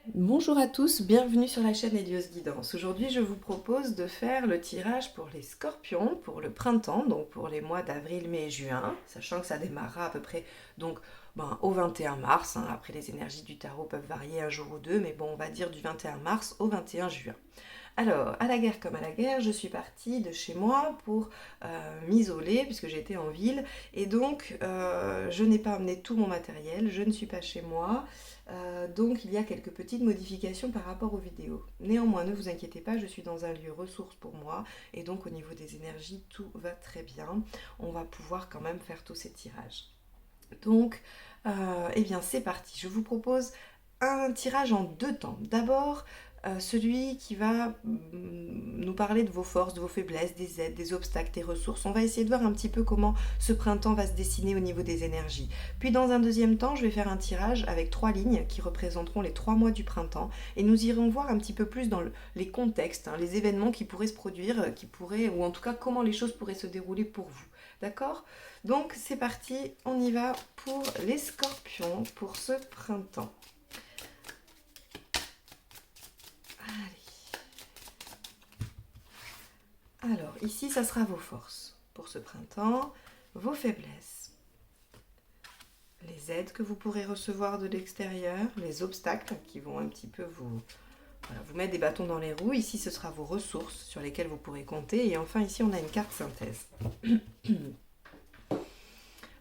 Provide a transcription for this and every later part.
Bonjour à tous, bienvenue sur la chaîne Elios Guidance. Aujourd'hui, je vous propose de faire le tirage pour les scorpions pour le printemps, donc pour les mois d'avril, mai et juin, sachant que ça démarrera à peu près donc, au 21 mars. Après, les énergies du tarot peuvent varier un jour ou deux, mais bon, on va dire du 21 mars au 21 juin. Alors, à la guerre comme à la guerre, je suis partie de chez moi pour m'isoler puisque j'étais en ville et donc je n'ai pas amené tout mon matériel, je ne suis pas chez moi, donc il y a quelques petites modifications par rapport aux vidéos. Néanmoins, ne vous inquiétez pas, je suis dans un lieu ressource pour moi et donc au niveau des énergies, tout va très bien. On va pouvoir quand même faire tous ces tirages. Donc, eh bien c'est parti, je vous propose un tirage en deux temps. D'abord, celui qui va nous parler de vos forces, de vos faiblesses, des aides, des obstacles, des ressources. On va essayer de voir un petit peu comment ce printemps va se dessiner au niveau des énergies. Puis dans un deuxième temps, je vais faire un tirage avec 3 lignes qui représenteront les 3 mois du printemps et nous irons voir un petit peu plus dans les contextes, les événements qui pourraient se produire, ou en tout cas comment les choses pourraient se dérouler pour vous. D'accord? Donc c'est parti, on y va pour les scorpions pour ce printemps. Allez. Alors, ici, ça sera vos forces pour ce printemps, vos faiblesses, les aides que vous pourrez recevoir de l'extérieur, les obstacles qui vont un petit peu vous mettre des bâtons dans les roues. Ici, ce sera vos ressources sur lesquelles vous pourrez compter. Et enfin, ici, on a une carte synthèse.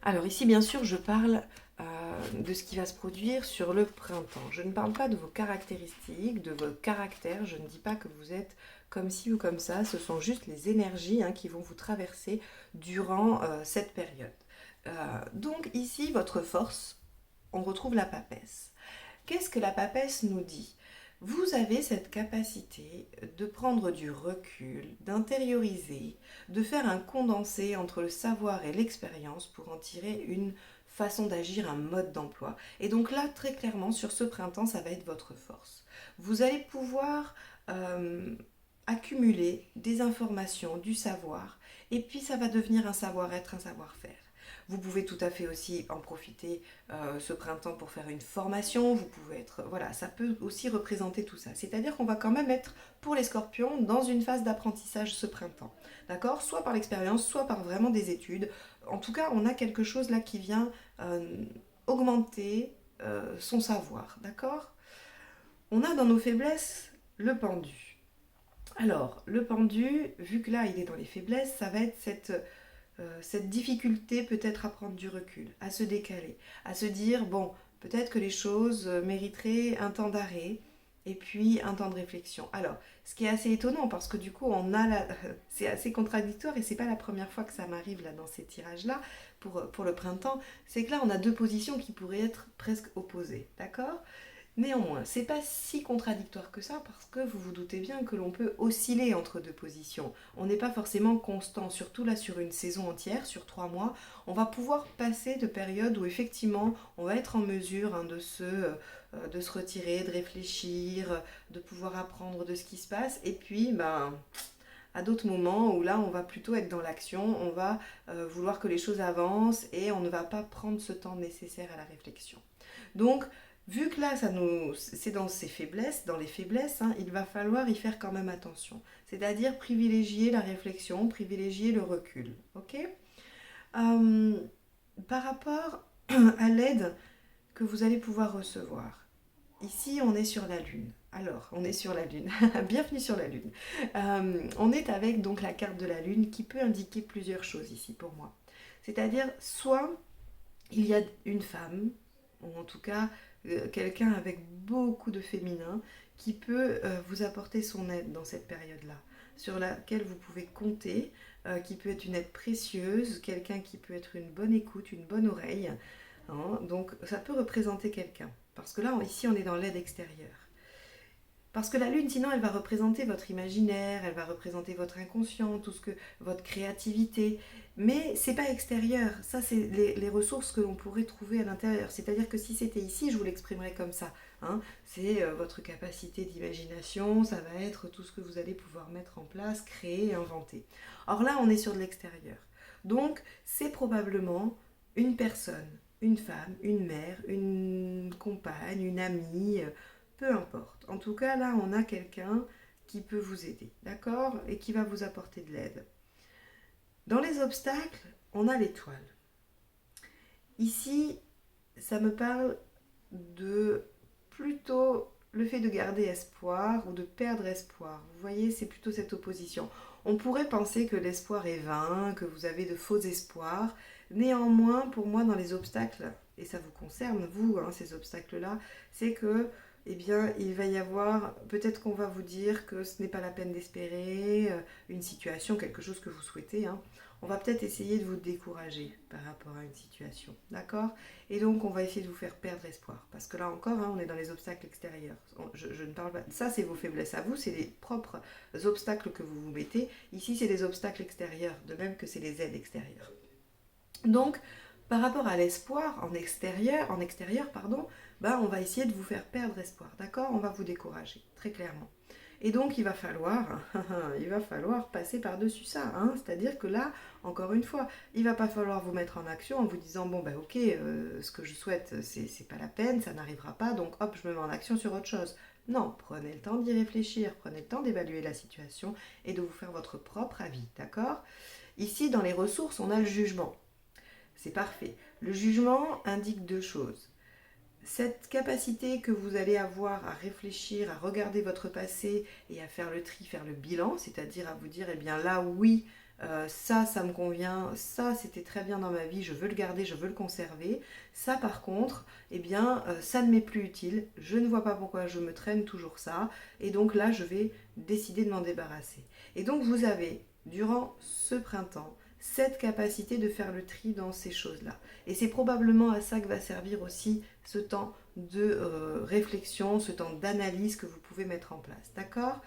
Alors ici, bien sûr, je parle de ce qui va se produire sur le printemps. Je ne parle pas de vos caractéristiques, de vos caractères. Je ne dis pas que vous êtes comme ci ou comme ça. Ce sont juste les énergies qui vont vous traverser durant cette période. Donc ici, votre force, on retrouve la papesse. Qu'est-ce que la papesse nous dit? Vous avez cette capacité de prendre du recul, d'intérioriser, de faire un condensé entre le savoir et l'expérience pour en tirer une façon d'agir, un mode d'emploi. Et donc là, très clairement, sur ce printemps, ça va être votre force. Vous allez pouvoir accumuler des informations, du savoir, et puis ça va devenir un savoir-être, un savoir-faire. Vous pouvez tout à fait aussi en profiter ce printemps pour faire une formation. Vous pouvez être, voilà, ça peut aussi représenter tout ça. C'est-à-dire qu'on va quand même être pour les scorpions dans une phase d'apprentissage ce printemps. D'accord? Soit par l'expérience, soit par vraiment des études. En tout cas, on a quelque chose là qui vient augmenter son savoir. D'accord? On a dans nos faiblesses le pendu. Alors, le pendu, vu que là il est dans les faiblesses, ça va être cette difficulté peut-être à prendre du recul, à se décaler, à se dire, bon, peut-être que les choses mériteraient un temps d'arrêt et puis un temps de réflexion. Alors, ce qui est assez étonnant parce que du coup, c'est assez contradictoire et c'est pas la première fois que ça m'arrive là dans ces tirages-là pour le printemps, c'est que là, on a deux positions qui pourraient être presque opposées, d'accord? Néanmoins, c'est pas si contradictoire que ça parce que vous vous doutez bien que l'on peut osciller entre deux positions. On n'est pas forcément constant, surtout là sur une saison entière, sur 3 mois. On va pouvoir passer de périodes où effectivement on va être en mesure de se retirer, de réfléchir, de pouvoir apprendre de ce qui se passe. Et puis, à d'autres moments où là on va plutôt être dans l'action, on va vouloir que les choses avancent et on ne va pas prendre ce temps nécessaire à la réflexion. Donc, vu que là, c'est dans les faiblesses, il va falloir y faire quand même attention. C'est-à-dire privilégier la réflexion, privilégier le recul. Ok? Euh, Par rapport à l'aide que vous allez pouvoir recevoir, ici on est sur la Lune. Alors, on est sur la Lune. Bienvenue sur la Lune. On est avec donc la carte de la Lune qui peut indiquer plusieurs choses ici pour moi. C'est-à-dire, soit il y a une femme, ou en tout cas quelqu'un avec beaucoup de féminin, qui peut vous apporter son aide dans cette période-là, sur laquelle vous pouvez compter, qui peut être une aide précieuse, quelqu'un qui peut être une bonne écoute, une bonne oreille. Donc ça peut représenter quelqu'un. Parce que là, ici, on est dans l'aide extérieure. Parce que la lune, sinon, elle va représenter votre imaginaire, elle va représenter votre inconscient, votre créativité. Mais c'est pas extérieur. Ça, c'est les ressources que l'on pourrait trouver à l'intérieur. C'est-à-dire que si c'était ici, je vous l'exprimerais comme ça. C'est votre capacité d'imagination, ça va être tout ce que vous allez pouvoir mettre en place, créer, inventer. Or là, on est sur de l'extérieur. Donc, c'est probablement une personne, une femme, une mère, une compagne, une amie, peu importe. En tout cas, là, on a quelqu'un qui peut vous aider, d'accord? Et qui va vous apporter de l'aide. Dans les obstacles, on a l'étoile. Ici, ça me parle de plutôt le fait de garder espoir ou de perdre espoir. Vous voyez, c'est plutôt cette opposition. On pourrait penser que l'espoir est vain, que vous avez de faux espoirs. Néanmoins, pour moi, dans les obstacles, et ça vous concerne, vous, ces obstacles-là, c'est que, eh bien, il va y avoir, peut-être qu'on va vous dire que ce n'est pas la peine d'espérer, une situation, quelque chose que vous souhaitez, on va peut-être essayer de vous décourager par rapport à une situation, d'accord? Et donc, on va essayer de vous faire perdre espoir. Parce que là encore, on est dans les obstacles extérieurs. Je ne parle pas... Ça, c'est vos faiblesses à vous, c'est les propres obstacles que vous vous mettez. Ici, c'est les obstacles extérieurs, de même que c'est les aides extérieures. Donc, par rapport à l'espoir en extérieur, on va essayer de vous faire perdre espoir, d'accord? On va vous décourager, très clairement. Et donc, il va falloir passer par-dessus ça. C'est-à-dire que là, encore une fois, il ne va pas falloir vous mettre en action en vous disant, bon, ben ok, ce que je souhaite, c'est pas la peine, ça n'arrivera pas, donc hop, je me mets en action sur autre chose. Non, prenez le temps d'y réfléchir, prenez le temps d'évaluer la situation et de vous faire votre propre avis, d'accord? Ici, dans les ressources, on a le jugement. C'est parfait. Le jugement indique deux choses. Cette capacité que vous allez avoir à réfléchir, à regarder votre passé et à faire le tri, faire le bilan, c'est-à-dire à vous dire, eh bien là, oui, ça me convient, ça, c'était très bien dans ma vie, je veux le garder, je veux le conserver. Ça, par contre, eh bien, ça ne m'est plus utile, je ne vois pas pourquoi je me traîne toujours ça, et donc là, je vais décider de m'en débarrasser. Et donc, vous avez, durant ce printemps, cette capacité de faire le tri dans ces choses-là. Et c'est probablement à ça que va servir aussi ce temps de réflexion, ce temps d'analyse que vous pouvez mettre en place. D'accord ?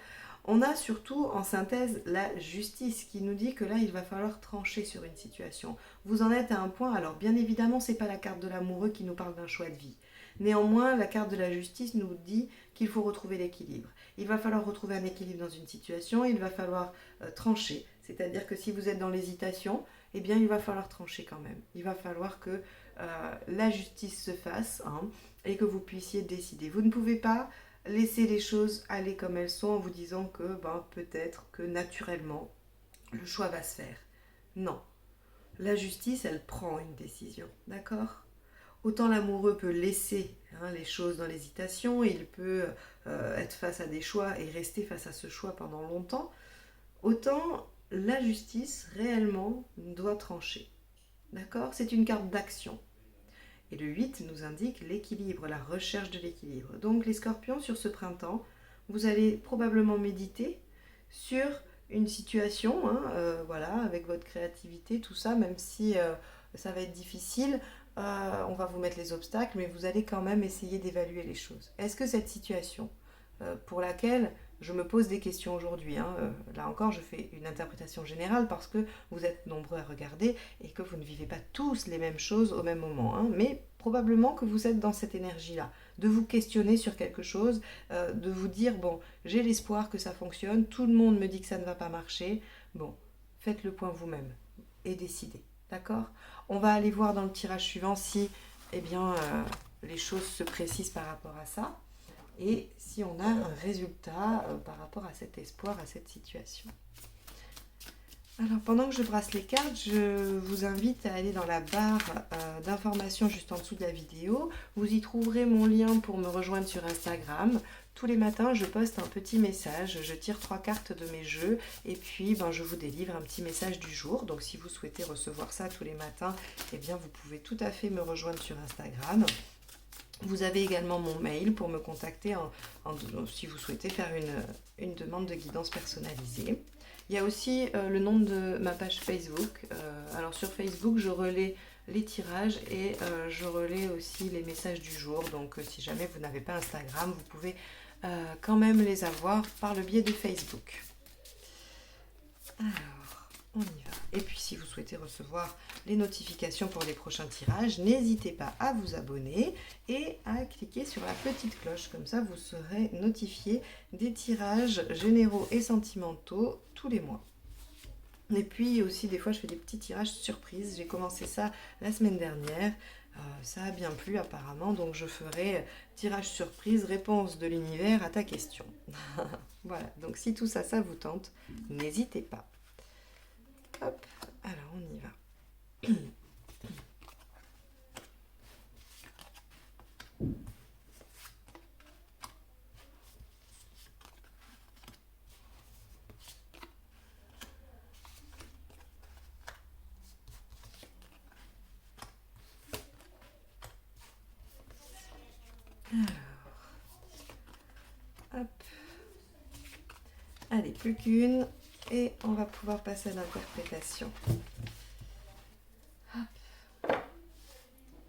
On a surtout en synthèse la justice qui nous dit que là, il va falloir trancher sur une situation. Vous en êtes à un point, alors bien évidemment, ce n'est pas la carte de l'amoureux qui nous parle d'un choix de vie. Néanmoins, la carte de la justice nous dit qu'il faut retrouver l'équilibre. Il va falloir retrouver un équilibre dans une situation, il va falloir trancher. C'est-à-dire que si vous êtes dans l'hésitation, eh bien il va falloir trancher quand même. Il va falloir que la justice se fasse et que vous puissiez décider. Vous ne pouvez pas laisser les choses aller comme elles sont en vous disant que peut-être que naturellement le choix va se faire. Non. La justice, elle prend une décision, d'accord ? Autant l'amoureux peut laisser les choses dans l'hésitation, il peut être face à des choix et rester face à ce choix pendant longtemps, autant la justice réellement doit trancher. D'accord ? C'est une carte d'action. Et le 8 nous indique l'équilibre, la recherche de l'équilibre. Donc les scorpions, sur ce printemps, vous allez probablement méditer sur une situation, avec votre créativité, tout ça, même si ça va être difficile, on va vous mettre les obstacles, mais vous allez quand même essayer d'évaluer les choses. Est-ce que cette situation, pour laquelle je me pose des questions aujourd'hui, là encore je fais une interprétation générale parce que vous êtes nombreux à regarder et que vous ne vivez pas tous les mêmes choses au même moment, mais probablement que vous êtes dans cette énergie-là, de vous questionner sur quelque chose, de vous dire, bon, j'ai l'espoir que ça fonctionne, tout le monde me dit que ça ne va pas marcher, bon, faites le point vous-même et décidez, d'accord ? On va aller voir dans le tirage suivant si, les choses se précisent par rapport à ça. Et si on a un résultat par rapport à cet espoir, à cette situation. Alors pendant que je brasse les cartes, je vous invite à aller dans la barre d'informations juste en dessous de la vidéo. Vous y trouverez mon lien pour me rejoindre sur Instagram. Tous les matins, je poste un petit message, je tire 3 cartes de mes jeux et puis je vous délivre un petit message du jour. Donc si vous souhaitez recevoir ça tous les matins, eh bien vous pouvez tout à fait me rejoindre sur Instagram. Vous avez également mon mail pour me contacter si vous souhaitez faire une demande de guidance personnalisée. Il y a aussi le nom de ma page Facebook. Alors sur Facebook, je relais les tirages et je relais aussi les messages du jour. Donc si jamais vous n'avez pas Instagram, vous pouvez quand même les avoir par le biais de Facebook. Alors, on y va. Et puis si vous souhaitez recevoir les notifications pour les prochains tirages, n'hésitez pas à vous abonner et à cliquer sur la petite cloche. Comme ça, vous serez notifié des tirages généraux et sentimentaux tous les mois. Et puis aussi, des fois, je fais des petits tirages surprises. J'ai commencé ça la semaine dernière. Ça a bien plu apparemment, donc je ferai tirage surprise, réponse de l'univers à ta question. Voilà, donc si tout ça, ça vous tente, n'hésitez pas. Hop, alors on y va. Hop. Allez, plus qu'une. Et on va pouvoir passer à l'interprétation.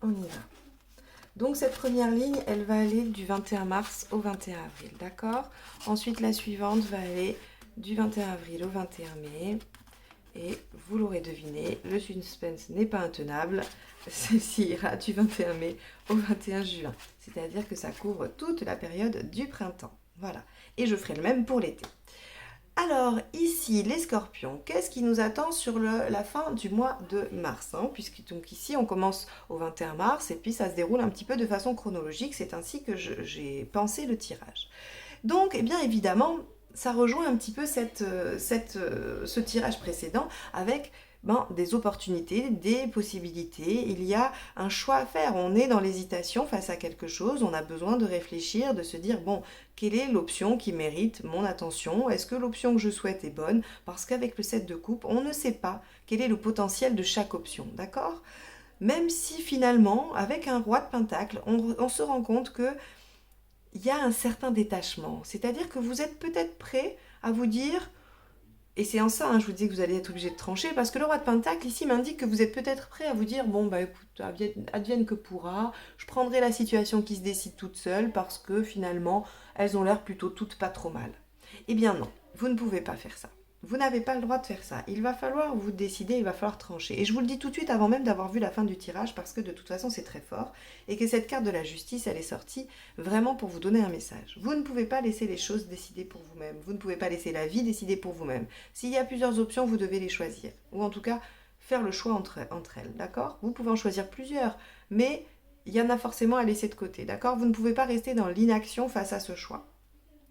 On y va. Donc cette première ligne, elle va aller du 21 mars au 21 avril, d'accord? Ensuite, la suivante va aller du 21 avril au 21 mai. Et vous l'aurez deviné, le suspense n'est pas intenable. Celle-ci ira du 21 mai au 21 juin. C'est-à-dire que ça couvre toute la période du printemps. Voilà. Et je ferai le même pour l'été. Alors, ici, les scorpions, qu'est-ce qui nous attend sur la fin du mois de mars, hein? Puisque donc ici, on commence au 21 mars et puis ça se déroule un petit peu de façon chronologique. C'est ainsi que j'ai pensé le tirage. Donc, eh bien évidemment, ça rejoint un petit peu ce tirage précédent avec des opportunités, des possibilités. Il y a un choix à faire. On est dans l'hésitation face à quelque chose. On a besoin de réfléchir, de se dire, bon, quelle est l'option qui mérite mon attention? Est-ce que l'option que je souhaite est bonne? Parce qu'avec le 7 de coupe, on ne sait pas quel est le potentiel de chaque option, d'accord? Même si finalement, avec un roi de pentacle, on se rend compte que il y a un certain détachement. C'est-à-dire que vous êtes peut-être prêt à vous dire, et c'est en ça, je vous dis que vous allez être obligé de trancher, parce que le roi de Pentacle ici m'indique que vous êtes peut-être prêt à vous dire, bon bah écoute, advienne que pourra, je prendrai la situation qui se décide toute seule, parce que finalement, elles ont l'air plutôt toutes pas trop mal. Eh bien non, vous ne pouvez pas faire ça. Vous n'avez pas le droit de faire ça. Il va falloir vous décider, il va falloir trancher. Et je vous le dis tout de suite avant même d'avoir vu la fin du tirage, parce que de toute façon c'est très fort, et que cette carte de la justice, elle est sortie vraiment pour vous donner un message. Vous ne pouvez pas laisser les choses décider pour vous-même. Vous ne pouvez pas laisser la vie décider pour vous-même. S'il y a plusieurs options, vous devez les choisir. Ou en tout cas, faire le choix entre elles, d'accord? Vous pouvez en choisir plusieurs, mais il y en a forcément à laisser de côté, d'accord? Vous ne pouvez pas rester dans l'inaction face à ce choix.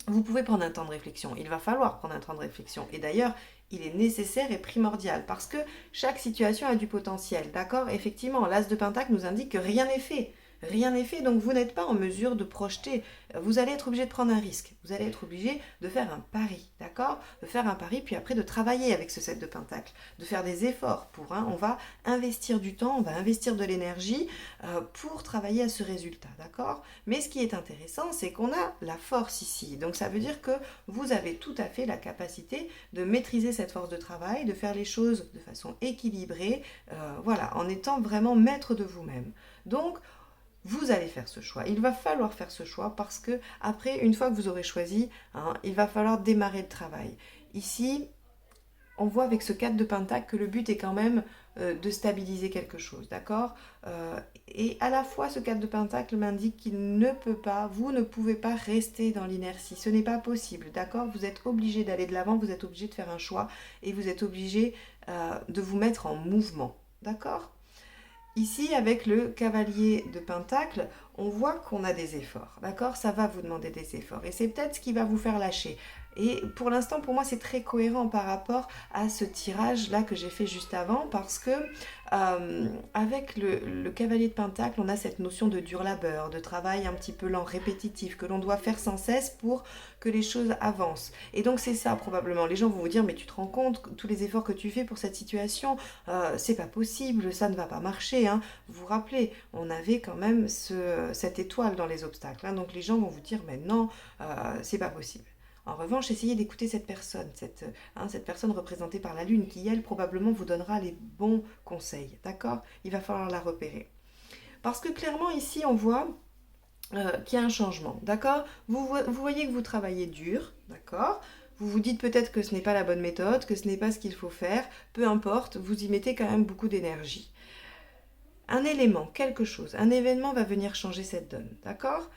Vous pouvez prendre un temps de réflexion, il va falloir prendre un temps de réflexion. Et d'ailleurs, il est nécessaire et primordial parce que chaque situation a du potentiel, d'accord? Effectivement, l'As de Pentacle nous indique que rien n'est fait. Rien n'est fait, donc vous n'êtes pas en mesure de projeter. Vous allez être obligé de prendre un risque. Vous allez être obligé de faire un pari, d'accord? De faire un pari, puis après de travailler avec ce 7 de Pentacle, de faire des efforts pour. On va investir du temps, on va investir de l'énergie pour travailler à ce résultat, d'accord? Mais ce qui est intéressant, c'est qu'on a la force ici. Donc ça veut dire que vous avez tout à fait la capacité de maîtriser cette force de travail, de faire les choses de façon équilibrée, voilà, en étant vraiment maître de vous-même. Donc, vous allez faire ce choix. Il va falloir faire ce choix parce que après, une fois que vous aurez choisi, il va falloir démarrer le travail. Ici, on voit avec ce 4 de Pentacle que le but est quand même de stabiliser quelque chose, d'accord? Et à la fois, ce 4 de Pentacle m'indique qu'il ne peut pas, vous ne pouvez pas rester dans l'inertie. Ce n'est pas possible, d'accord? Vous êtes obligé d'aller de l'avant, vous êtes obligé de faire un choix et vous êtes obligé de vous mettre en mouvement, d'accord? Ici, avec le cavalier de Pentacle, on voit qu'on a des efforts, d'accord? Ça va vous demander des efforts et c'est peut-être ce qui va vous faire lâcher. Et pour l'instant, pour moi, c'est très cohérent par rapport à ce tirage-là que j'ai fait juste avant parce que avec le cavalier de Pentacle, on a cette notion de dur labeur, de travail un petit peu lent, répétitif, que l'on doit faire sans cesse pour que les choses avancent. Et donc c'est ça probablement. Les gens vont vous dire, mais tu te rends compte, tous les efforts que tu fais pour cette situation, c'est pas possible, ça ne va pas marcher. Vous vous rappelez, on avait quand même cette étoile dans les obstacles. Donc les gens vont vous dire, mais non, c'est pas possible. En revanche, essayez d'écouter cette personne, cette personne représentée par la Lune, qui, elle, probablement vous donnera les bons conseils, d'accord? Il va falloir la repérer. Parce que clairement, ici, on voit qu'il y a un changement, d'accord? Vous voyez que vous travaillez dur, d'accord? Vous vous dites peut-être que ce n'est pas la bonne méthode, que ce n'est pas ce qu'il faut faire, peu importe, vous y mettez quand même beaucoup d'énergie. Un élément, quelque chose, un événement va venir changer cette donne, d'accord?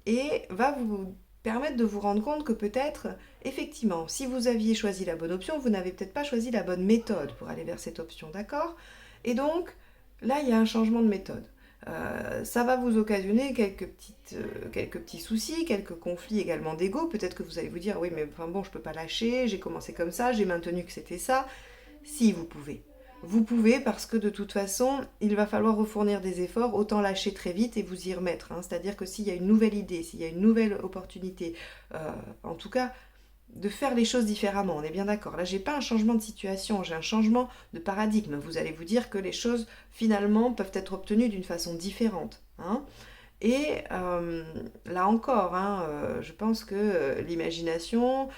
Et va vous permettre de vous rendre compte que peut-être, effectivement, si vous aviez choisi la bonne option, vous n'avez peut-être pas choisi la bonne méthode pour aller vers cette option, d'accord? Et donc, là, il y a un changement de méthode. Ça va vous occasionner quelques petits soucis, quelques conflits également d'ego. Peut-être que vous allez vous dire, oui, mais enfin bon, je peux pas lâcher, j'ai commencé comme ça, j'ai maintenu que c'était ça. Si, vous pouvez. Vous pouvez parce que de toute façon, il va falloir refournir des efforts, autant lâcher très vite et vous y remettre, hein. C'est-à-dire que s'il y a une nouvelle idée, s'il y a une nouvelle opportunité, en tout cas, de faire les choses différemment, on est bien d'accord. Là, j'ai pas un changement de situation, j'ai un changement de paradigme. Vous allez vous dire que les choses, finalement, peuvent être obtenues d'une façon différente, hein. Et là encore, hein, je pense que l'imagination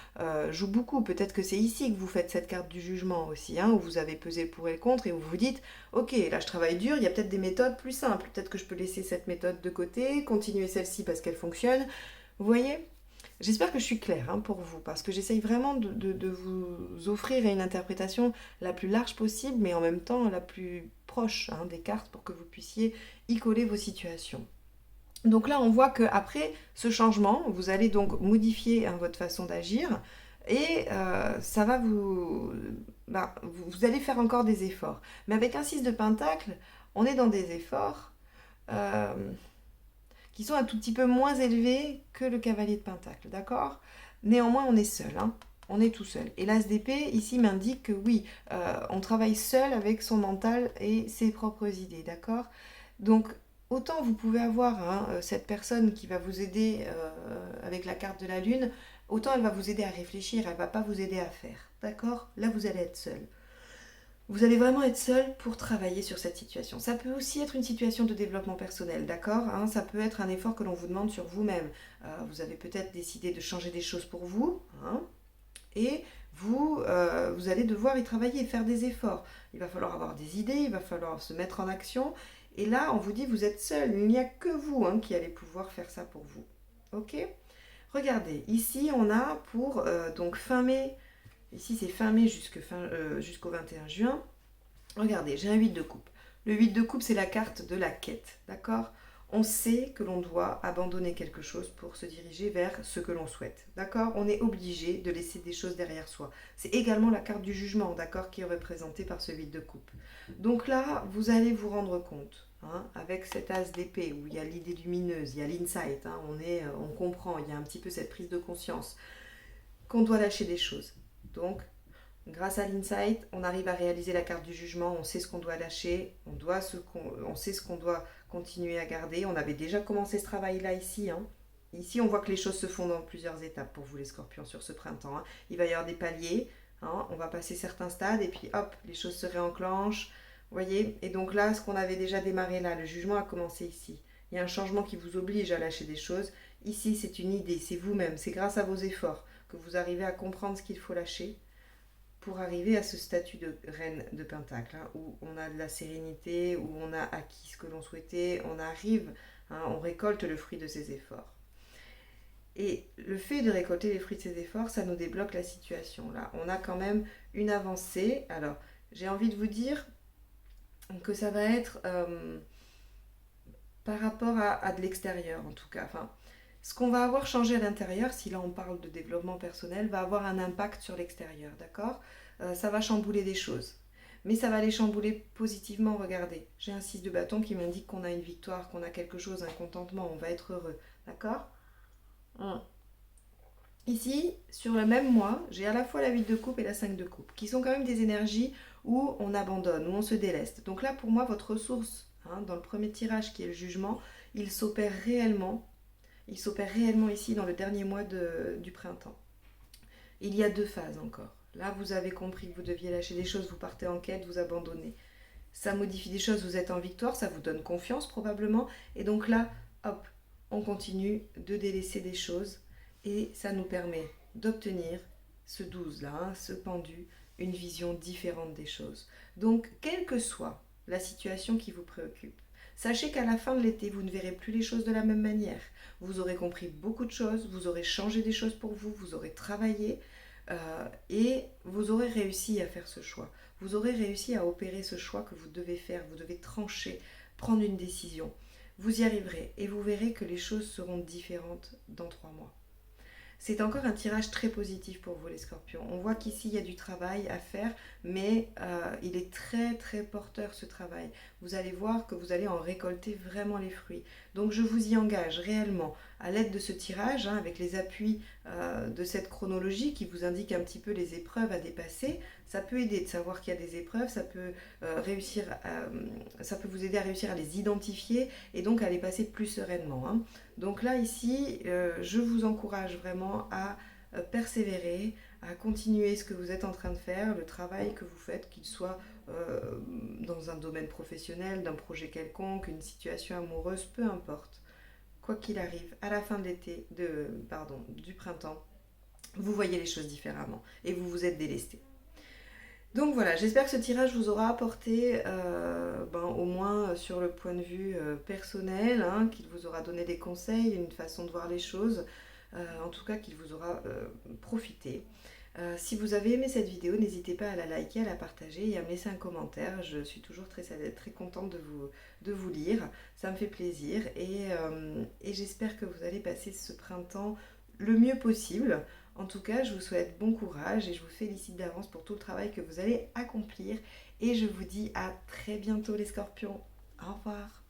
joue beaucoup. Peut-être que c'est ici que vous faites cette carte du jugement aussi, hein, où vous avez pesé le pour et le contre et où vous vous dites, ok, là je travaille dur, il y a peut-être des méthodes plus simples. Peut-être que je peux laisser cette méthode de côté, continuer celle-ci parce qu'elle fonctionne. Vous voyez? J'espère que je suis claire, hein, pour vous, parce que j'essaye vraiment de vous offrir une interprétation la plus large possible, mais en même temps la plus proche, hein, des cartes pour que vous puissiez y coller vos situations. Donc là, on voit qu'après ce changement, vous allez donc modifier, hein, votre façon d'agir et ça va vous allez faire encore des efforts. Mais avec un 6 de pentacle, on est dans des efforts euh, qui sont un tout petit peu moins élevés que le cavalier de pentacle, d'accord? Néanmoins, on est seul, hein. On est tout seul. Et l'as d'épée, ici, m'indique que oui, on travaille seul avec son mental et ses propres idées, d'accord? Donc, autant vous pouvez avoir, hein, cette personne qui va vous aider avec la carte de la lune, autant elle va vous aider à réfléchir, elle ne va pas vous aider à faire, d'accord? Là, vous allez être seul. Vous allez vraiment être seul pour travailler sur cette situation. Ça peut aussi être une situation de développement personnel, d'accord, hein? Ça peut être un effort que l'on vous demande sur vous-même. Vous avez peut-être décidé de changer des choses pour vous, hein, et vous allez devoir y travailler, faire des efforts. Il va falloir avoir des idées, il va falloir se mettre en action. Et là, on vous dit, vous êtes seul. Il n'y a que vous, hein, qui allez pouvoir faire ça pour vous. Ok? Regardez, ici, on a pour donc fin mai. Ici, c'est fin mai jusqu'au 21 juin. Regardez, j'ai un 8 de coupe. Le 8 de coupe, c'est la carte de la quête, d'accord? On sait que l'on doit abandonner quelque chose pour se diriger vers ce que l'on souhaite, d'accord? On est obligé de laisser des choses derrière soi. C'est également la carte du jugement, d'accord, qui est représentée par ce 8 de coupe. Donc là, vous allez vous rendre compte, hein, avec cet as d'épée, où il y a l'idée lumineuse, il y a l'insight, hein, on comprend, il y a un petit peu cette prise de conscience, qu'on doit lâcher des choses. Donc, grâce à l'insight, on arrive à réaliser la carte du jugement, on sait ce qu'on doit lâcher, on sait ce qu'on doit continuer à garder. On avait déjà commencé ce travail-là ici, hein. Ici, on voit que les choses se font dans plusieurs étapes pour vous les scorpions sur ce printemps, hein. Il va y avoir des paliers, hein, on va passer certains stades et puis hop, les choses se réenclenchent. Vous voyez? Et donc là, ce qu'on avait déjà démarré là, le jugement a commencé ici. Il y a un changement qui vous oblige à lâcher des choses. Ici, c'est une idée, c'est vous-même, c'est grâce à vos efforts que vous arrivez à comprendre ce qu'il faut lâcher pour arriver à ce statut de reine de pentacle, hein, où on a de la sérénité, où on a acquis ce que l'on souhaitait, on arrive, hein, on récolte le fruit de ses efforts. Et le fait de récolter les fruits de ses efforts, ça nous débloque la situation. Là, on a quand même une avancée. Alors, j'ai envie de vous dire que ça va être par rapport à de l'extérieur, en tout cas. Enfin, ce qu'on va avoir changé à l'intérieur, si là on parle de développement personnel, va avoir un impact sur l'extérieur, d'accord? Ça va chambouler des choses. Mais ça va les chambouler positivement, regardez. J'ai un 6 de bâton qui m'indique qu'on a une victoire, qu'on a quelque chose, un contentement, on va être heureux, d'accord? Hum. Ici, sur le même mois, j'ai à la fois la 8 de coupe et la 5 de coupe, qui sont quand même des énergies où on abandonne, où on se déleste. Donc là, pour moi, votre ressource, hein, dans le premier tirage qui est le jugement, il s'opère réellement. Il s'opère réellement ici dans le dernier mois du printemps. Il y a deux phases encore. Là, vous avez compris que vous deviez lâcher des choses, vous partez en quête, vous abandonnez. Ça modifie des choses, vous êtes en victoire, ça vous donne confiance probablement. Et donc là, hop, on continue de délaisser des choses et ça nous permet d'obtenir ce 12 là, hein, ce pendu, une vision différente des choses. Donc, quelle que soit la situation qui vous préoccupe, sachez qu'à la fin de l'été, vous ne verrez plus les choses de la même manière. Vous aurez compris beaucoup de choses, vous aurez changé des choses pour vous, vous aurez travaillé et vous aurez réussi à faire ce choix. Vous aurez réussi à opérer ce choix que vous devez faire. Vous devez trancher, prendre une décision. Vous y arriverez et vous verrez que les choses seront différentes dans 3 mois. C'est encore un tirage très positif pour vous les scorpions. On voit qu'ici il y a du travail à faire, mais il est très très porteur ce travail. Vous allez voir que vous allez en récolter vraiment les fruits. Donc je vous y engage réellement à l'aide de ce tirage, hein, avec les appuis de cette chronologie qui vous indique un petit peu les épreuves à dépasser. Ça peut aider de savoir qu'il y a des épreuves, ça peut vous aider à réussir à les identifier et donc à les passer plus sereinement, hein. Donc là, ici, je vous encourage vraiment à persévérer, à continuer ce que vous êtes en train de faire, le travail que vous faites, qu'il soit euh, dans un domaine professionnel, d'un projet quelconque, une situation amoureuse, peu importe. Quoi qu'il arrive, à la fin de l'été, du printemps, vous voyez les choses différemment et vous vous êtes délesté. Donc voilà, j'espère que ce tirage vous aura apporté, au moins sur le point de vue personnel, hein, qu'il vous aura donné des conseils, une façon de voir les choses, en tout cas qu'il vous aura profité. Si vous avez aimé cette vidéo, n'hésitez pas à la liker, à la partager et à me laisser un commentaire. Je suis toujours très, très contente de vous lire, ça me fait plaisir et j'espère que vous allez passer ce printemps le mieux possible. En tout cas, je vous souhaite bon courage et je vous félicite d'avance pour tout le travail que vous allez accomplir. Et je vous dis à très bientôt les scorpions. Au revoir.